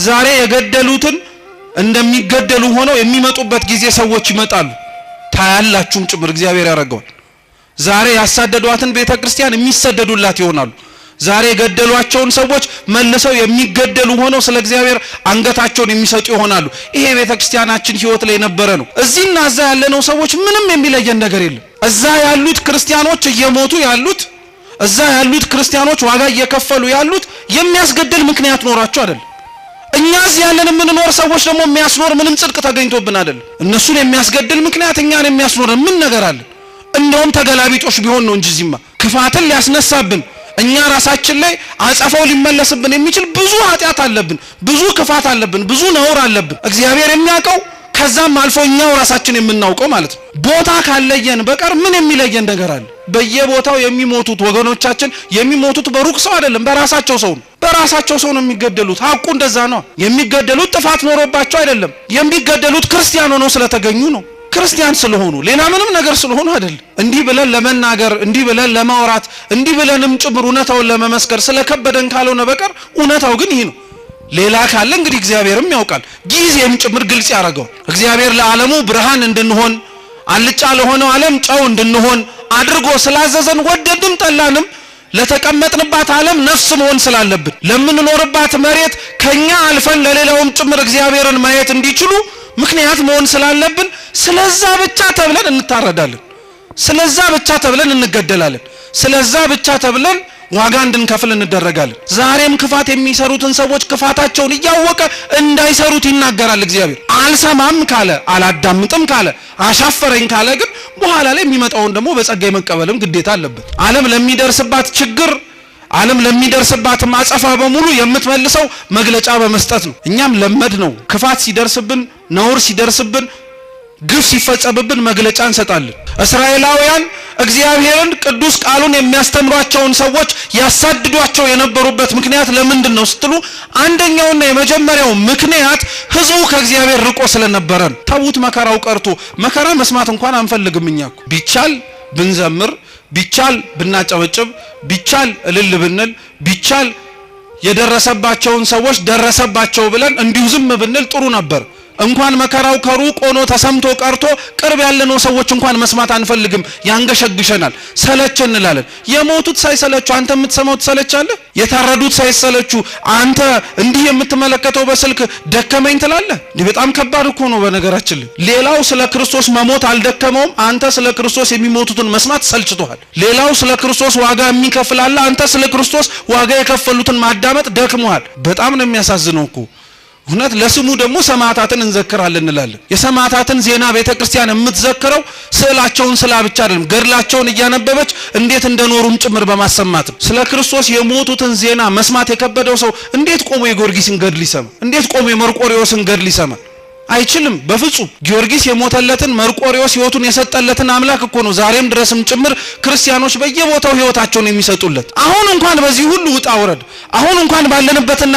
ዛሬ የገደሉትን እንደሚገደሉ ሆነው የሚመጡበት ጊዜ ሰዎች ይመጣሉ። ታያላችሁም ጭምር እግዚአብሔር ያረጋዋል። ዛሬ ያሳደዷትን ቤተክርስቲያን የሚሰደዱላት ይሆናሉ። ዛሬ የገደሏቸውን ሰዎች መልሰው የሚገደሉ ሆነው ስለ እግዚአብሔር አንገታቸውን የሚሰጡ ይሆናሉ። ይሄ ቤተክርስቲያናችን ህይወት ላይ ነበረ ነው። እዚህና እዛ ያለነው ሰዎች ምንም የሚለየን ነገር የለም። እዛ ያሉት ክርስቲያኖች እየሞቱ ያሉት፣ እዛ ያሉት ክርስቲያኖች ዋጋ እየከፈሉ ያሉት የሚያስገድል ምክንያት ኖራቸው አይደለም። እኛ እዚህ ያለን የምንኖር ሰዎች ደግሞ የሚያስኖር ምንም ጽድቅ ተገኝቶብን አይደለም። እነሱን የሚያስገድል ምክንያት እኛን የሚያስኖር ምን ነገር አለ? እንደውም ተገላቢጦሽ ቢሆን ነው እንጂ እዚህማ ክፋትን ሊያስነሳብን እኛ ራሳችን ላይ አጸፋው ሊመለስብን የሚችል ብዙ ኃጢአት አለብን፣ ብዙ ክፋት አለብን፣ ብዙ ነውር አለብን። እግዚአብሔር የሚያውቀው ከዛም አልፎ እኛው ራሳችን የምናውቀው ማለት ነው። ቦታ ካለየን በቀር ምን የሚለየን ነገር አለ? በየቦታው የሚሞቱት ወገኖቻችን የሚሞቱት በሩቅ ሰው አይደለም፣ በራሳቸው ሰው ነው። በራሳቸው ሰው ነው የሚገደሉት። ሐቁ እንደዛ ነው። የሚገደሉት ጥፋት ኖሮባቸው አይደለም። የሚገደሉት ክርስቲያን ሆነው ስለተገኙ ነው። ክርስቲያን ስለሆኑ ሌላ ምንም ነገር ስለሆኑ አይደለም። እንዲህ ብለን ለመናገር እንዲህ ብለን ለማውራት እንዲህ ብለንም ጭምር እውነታውን ለመመስከር ስለከበደን ካልሆነ በቀር እውነታው ግን ይሄ ነው። ሌላ ካለ እንግዲህ እግዚአብሔርም ያውቃል፣ ጊዜም ጭምር ግልጽ ያደርገው። እግዚአብሔር ለዓለሙ ብርሃን እንድንሆን አልጫ ለሆነው ዓለም ጨው እንድንሆን አድርጎ ስላዘዘን ወደድንም ጠላንም ለተቀመጥንባት ዓለም ነፍስ መሆን ስላለብን ለምንኖርባት መሬት ከኛ አልፈን ለሌላውም ጭምር እግዚአብሔርን ማየት እንዲችሉ ምክንያት መሆን ስላለብን ስለዛ ብቻ ተብለን እንታረዳለን። ስለዛ ብቻ ተብለን እንገደላለን። ስለዛ ብቻ ተብለን ዋጋ እንድንከፍል እንደረጋለን። ዛሬም ክፋት የሚሰሩትን ሰዎች ክፋታቸውን እያወቀ እንዳይሰሩት ይናገራል እግዚአብሔር። አልሰማም ካለ አላዳምጥም ካለ አሻፈረኝ ካለ ግን በኋላ ላይ የሚመጣውን ደግሞ በጸጋ መቀበልም ግዴታ አለበት። ዓለም ለሚደርስባት ችግር ዓለም ለሚደርስባት ማጸፋ በሙሉ የምትመልሰው መግለጫ በመስጠት ነው። እኛም ለመድ ነው። ክፋት ሲደርስብን፣ ነውር ሲደርስብን፣ ግፍ ሲፈጸምብን መግለጫ እንሰጣለን። እስራኤላውያን እግዚአብሔርን ቅዱስ ቃሉን የሚያስተምሯቸውን ሰዎች ያሳድዷቸው የነበሩበት ምክንያት ለምንድን ነው ስትሉ አንደኛውና የመጀመሪያው ምክንያት ህዝቡ ከእግዚአብሔር ርቆ ስለነበረ ነው። ተውት መከራው ቀርቶ መከራ መስማት እንኳን አንፈልግም። እኛ እኮ ቢቻል ብንዘምር፣ ቢቻል ብናጨበጭብ፣ ቢቻል እልል ብንል፣ ቢቻል የደረሰባቸውን ሰዎች ደረሰባቸው ብለን እንዲሁ ዝም ብንል ጥሩ ነበር። እንኳን መከራው ከሩቅ ሆኖ ተሰምቶ ቀርቶ ቅርብ ያለነው ሰዎች እንኳን መስማት አንፈልግም፣ ያንገሸግሸናል፣ ሰለቸን እንላለን። የሞቱት ሳይሰለቹ አንተ የምትሰማው ትሰለቻለህ? የታረዱት ሳይሰለቹ አንተ እንዲህ የምትመለከተው በስልክ ደከመኝ ትላለህ? በጣም ከባድ እኮ ነው። በነገራችን ላይ ሌላው ስለ ክርስቶስ መሞት አልደከመውም፣ አንተ ስለ ክርስቶስ የሚሞቱትን መስማት ሰልችቶሃል። ሌላው ስለ ክርስቶስ ዋጋ የሚከፍል አለ፣ አንተ ስለ ክርስቶስ ዋጋ የከፈሉትን ማዳመጥ ደክሞሃል። በጣም ነው የሚያሳዝነው እኮ እውነት። ለስሙ ደግሞ ሰማዕታትን እንዘክራለን እንላለን። የሰማዕታትን ዜና ቤተክርስቲያን የምትዘክረው ስዕላቸውን ስላ ብቻ አይደለም፣ ገድላቸውን እያነበበች እንዴት እንደኖሩም ጭምር በማሰማት ነው። ስለ ክርስቶስ የሞቱትን ዜና መስማት የከበደው ሰው እንዴት ቆሞ የጊዮርጊስን ገድል ይሰማ? እንዴት ቆሞ የመርቆሬዎስን ገድል ይሰማ? አይችልም በፍጹም። ጊዮርጊስ የሞተለትን መርቆሬዎስ ሕይወቱን የሰጠለትን አምላክ እኮ ነው ዛሬም ድረስም ጭምር ክርስቲያኖች በየቦታው ሕይወታቸውን የሚሰጡለት። አሁን እንኳን በዚህ ሁሉ ውጣ ውረድ፣ አሁን እንኳን ባለንበትና